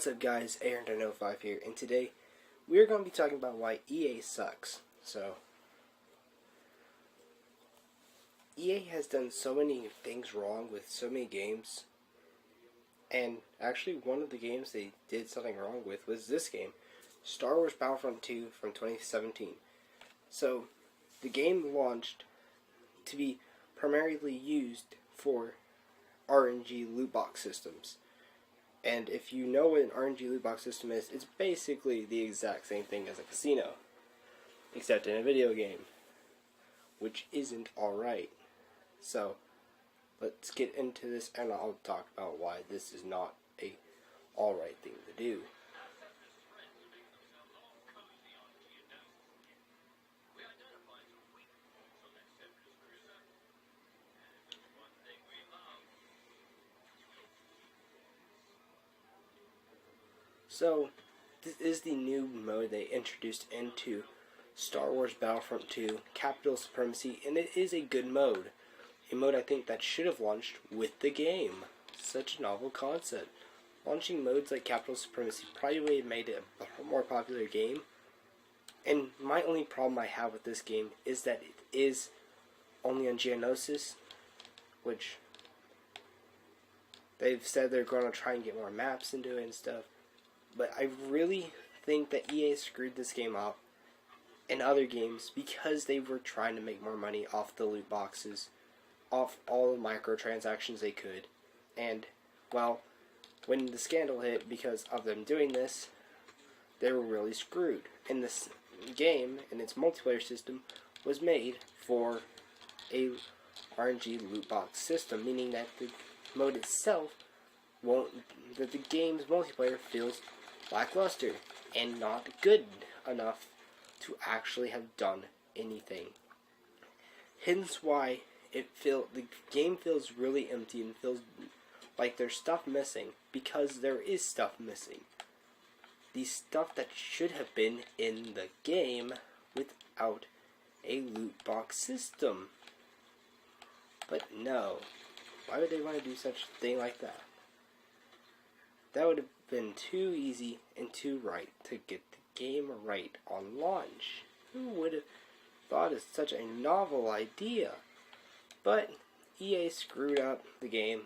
What's up guys, Aaron1005 here, and today we're going to be talking about why EA sucks. So, EA has done so many things wrong with so many games, and actually one of the games they did something wrong with was this game, Star Wars Battlefront 2 from 2017. So, the game launched to be primarily used for RNG loot box systems. And if you know what an RNG loot box system is, it's basically the exact same thing as a casino, except in a video game, which isn't alright. So, let's get into this and I'll talk about why this is not a alright thing to do. So, this is the new mode they introduced into Star Wars Battlefront 2, Capital Supremacy, and it is a good mode. A mode I think that should have launched with the game. Such a novel concept. Launching modes like Capital Supremacy probably would have made it a more popular game. And my only problem I have with this game is that it is only on Geonosis, which they've said they're going to try and get more maps into it and stuff. But I really think that EA screwed this game up and other games because they were trying to make more money off the loot boxes, off all the microtransactions they could. And, well, when the scandal hit because of them doing this, they were really screwed. And this game and its multiplayer system was made for a RNG loot box system, meaning that the mode itself that the game's multiplayer feels lackluster and not good enough to actually have done anything. Hence why the game feels really empty and feels like there's stuff missing, because there is stuff missing. The stuff that should have been in the game without a loot box system. But no. Why would they want to do such a thing like that? That would have been too easy and too right to get the game right on launch. Who would have thought of such a novel idea? But EA screwed up the game,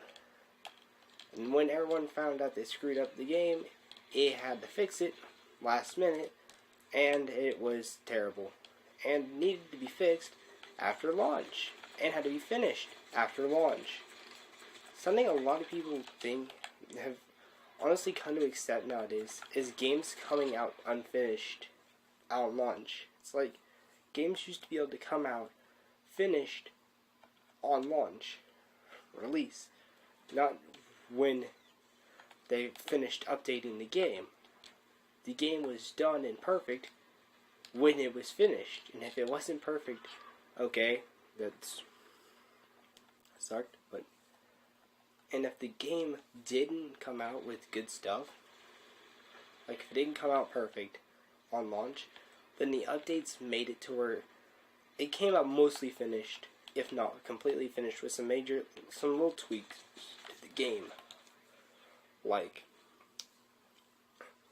and when everyone found out they screwed up the game, it had to fix it last minute, and it was terrible, and needed to be fixed after launch, and had to be finished after launch. Something a lot of people have honestly come to accept nowadays is games coming out unfinished on launch. It's like games used to be able to come out finished on launch release, not when they finished updating the game. The game was done and perfect when it was finished, and if it wasn't perfect, okay, that's sucked. But and if the game didn't come out with good stuff, like if it didn't come out perfect on launch, then the updates made it to where it came out mostly finished, if not completely finished, with some little tweaks to the game. Like,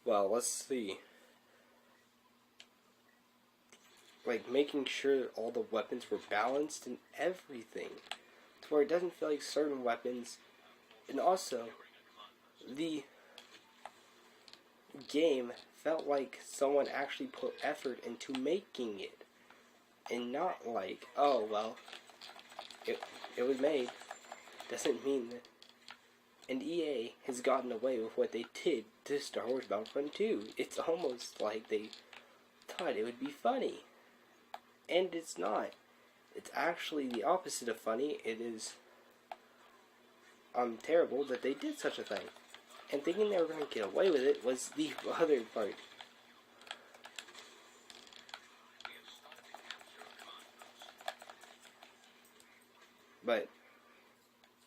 well, let's see. Like making sure all the weapons were balanced and everything, to where it doesn't feel like certain weapons. And also, the game felt like someone actually put effort into making it, and not like, oh well, it was made. Doesn't mean that. And EA has gotten away with what they did to Star Wars Battlefront 2. It's almost like they thought it would be funny, and it's not. It's actually the opposite of funny. It is terrible that they did such a thing. And thinking they were going to get away with it was the other part. But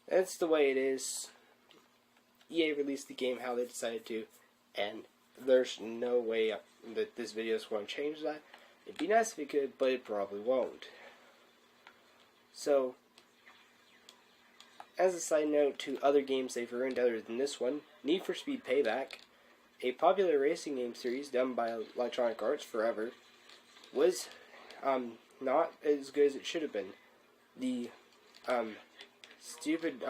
that's the way it is. EA released the game how they decided to, and there's no way that this video is going to change that. It'd be nice if it could, but it probably won't. So, as a side note to other games they've ruined other than this one, Need for Speed Payback a popular racing game series done by Electronic Arts forever, was not as good as it should have been. The stupid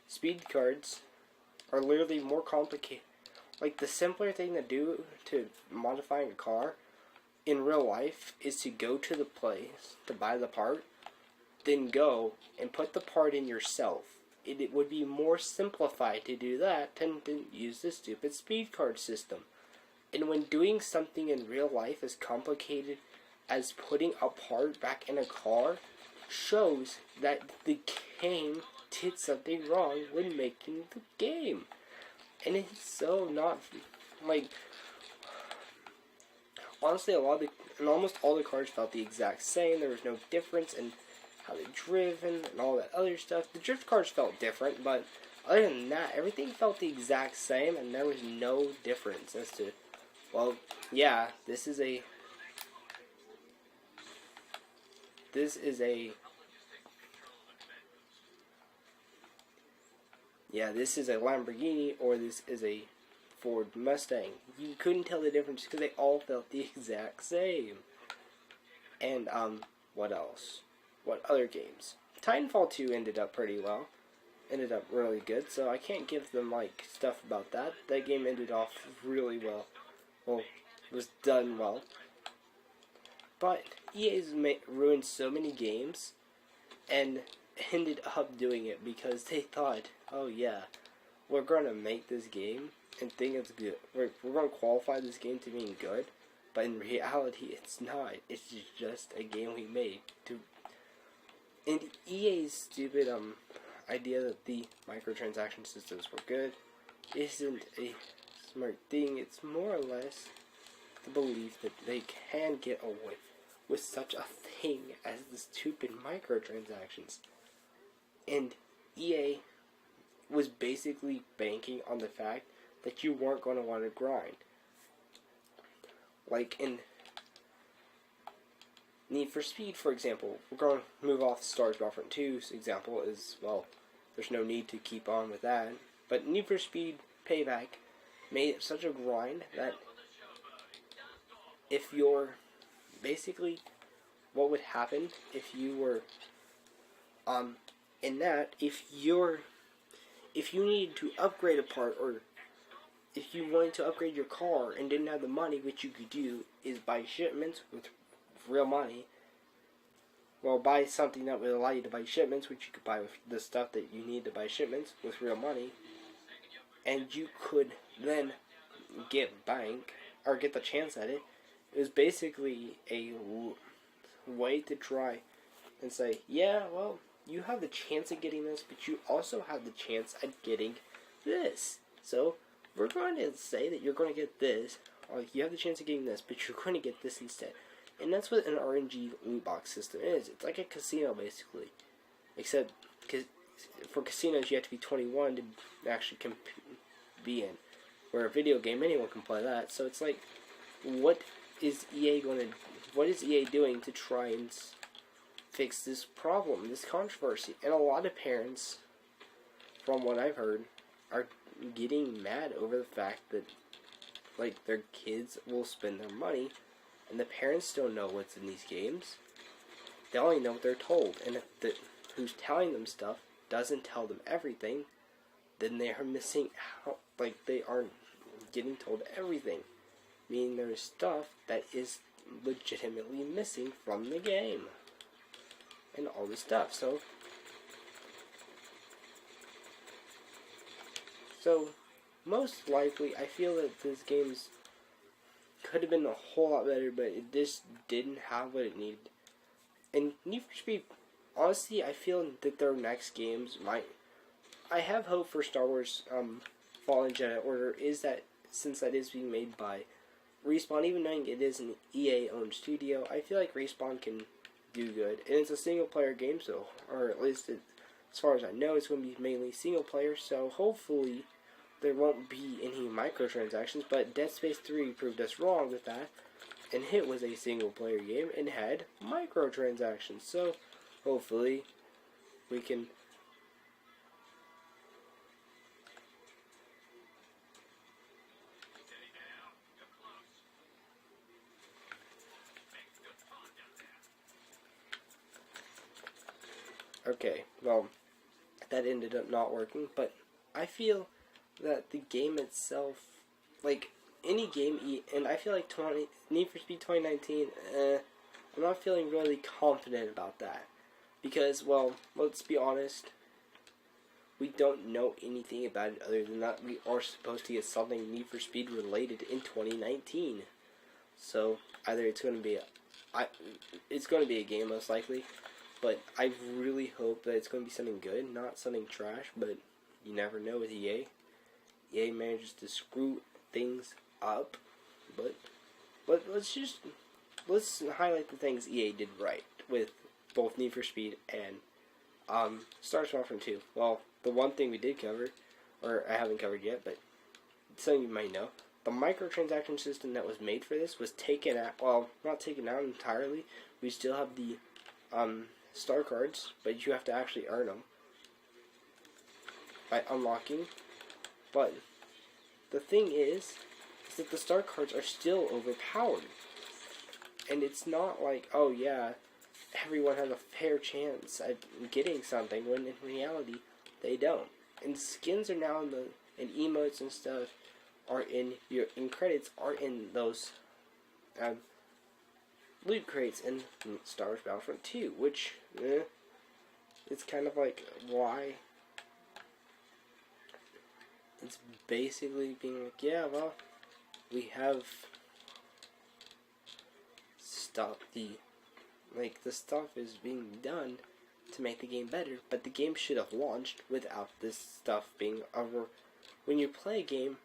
speed cards are literally more complicated. Like, the simpler thing to do to modifying a car in real life is to go to the place to buy the part, then go and put the part in yourself. It would be more simplified to do that than to use the stupid speed card system. And when doing something in real life as complicated as putting a part back in a car, shows that the game did something wrong when making the game. And it's so not, like, honestly, almost all the cars felt the exact same. There was no difference in how they driven and all that other stuff. The drift cars felt different, but other than that, everything felt the exact same, and there was no difference as to, well, yeah, this is a Lamborghini, or this is a Ford Mustang. You couldn't tell the difference because they all felt the exact same. And, what else? What other games? Titanfall 2 ended up pretty well. Ended up really good, so I can't give them, like, stuff about that. That game ended off really well. Well, was done well. But EA's ruined so many games, and ended up doing it because they thought, oh yeah, we're going to make this game and think it's good. We're going to qualify this game to being good, but in reality it's not. It's just a game we made. And EA's stupid idea that the microtransaction systems were good isn't a smart thing. It's more or less the belief that they can get away with such a thing as the stupid microtransactions. And EA was basically banking on the fact that you weren't going to want to grind. Like in Need for Speed, for example, we're going to move off Star Wars Battlefront 2's example is, well, there's no need to keep on with that. But Need for Speed Payback made it such a grind that if you're basically, what would happen if you were in that, if you needed to upgrade a part, or if you wanted to upgrade your car and didn't have the money, what you could do is buy shipments with real money. Well, buy something that would allow you to buy shipments, which you could buy with the stuff that you need to buy shipments with real money, and you could then get the chance at it. It was basically a way to try and say, yeah, well, you have the chance at getting this, but you also have the chance at getting this. So, we're going to say that you're going to get this, or you have the chance of getting this, but you're going to get this instead. And that's what an RNG loot box system is. It's like a casino, basically. Except, for casinos, you have to be 21 to actually be in. Where a video game, anyone can play that. So it's like, what is EA doing to try and fix this problem, this controversy? And a lot of parents, from what I've heard, are getting mad over the fact that, like, their kids will spend their money, and the parents don't know what's in these games. They only know what they're told, and if who's telling them stuff doesn't tell them everything, then they are missing out. Like, they aren't getting told everything, meaning there's stuff that is legitimately missing from the game, and all this stuff. So, most likely, I feel that this game's could have been a whole lot better, but it just didn't have what it needed. And Need for Speed, honestly, I feel that their next games might. I have hope for Star Wars Fallen Jedi Order, is that since that is being made by Respawn, even knowing it is an EA-owned studio, I feel like Respawn can do good. And it's a single-player game, so, or at least as far as I know, it's going to be mainly single-player, so hopefully there won't be any microtransactions. But Dead Space 3 proved us wrong with that, and it was a single-player game and had microtransactions, so hopefully we can Okay, well, that ended up not working, but I feel that the game itself, like any game, and I feel like Need for Speed 2019, I'm not feeling really confident about that. Because, well, let's be honest, we don't know anything about it other than that we are supposed to get something Need for Speed related in 2019. So, either it's going to be a game most likely, but I really hope that it's going to be something good, not something trash, but you never know with EA. EA manages to screw things up, but let's highlight the things EA did right with both Need for Speed and Star Wars Battlefront 2. Well, the one thing we did cover, or I haven't covered yet, but something you might know, the microtransaction system that was made for this was taken out. Well, not taken out entirely. We still have the star cards, but you have to actually earn them by unlocking. But the thing is that the star cards are still overpowered. And it's not like, oh yeah, everyone has a fair chance at getting something, when in reality, they don't. And skins are now and emotes and stuff are in credits are in those loot crates in Star Wars Battlefront 2, which it's kind of like, why? It's basically being like, yeah, well, we have stopped the stuff is being done to make the game better, but the game should have launched without this stuff being over. When you play a game,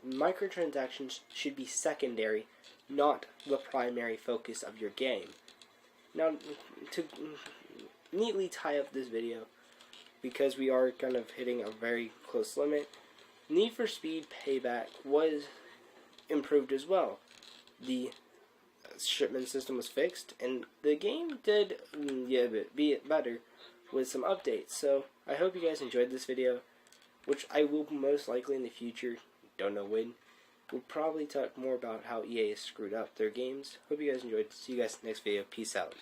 microtransactions should be secondary, not the primary focus of your game. Now, to neatly tie up this video, because we are kind of hitting a very close limit, Need for Speed Payback was improved as well. The shipment system was fixed, and the game did be better with some updates. So I hope you guys enjoyed this video, which I will most likely in the future, don't know when, we'll probably talk more about how EA has screwed up their games. Hope you guys enjoyed. See you guys next video. Peace out.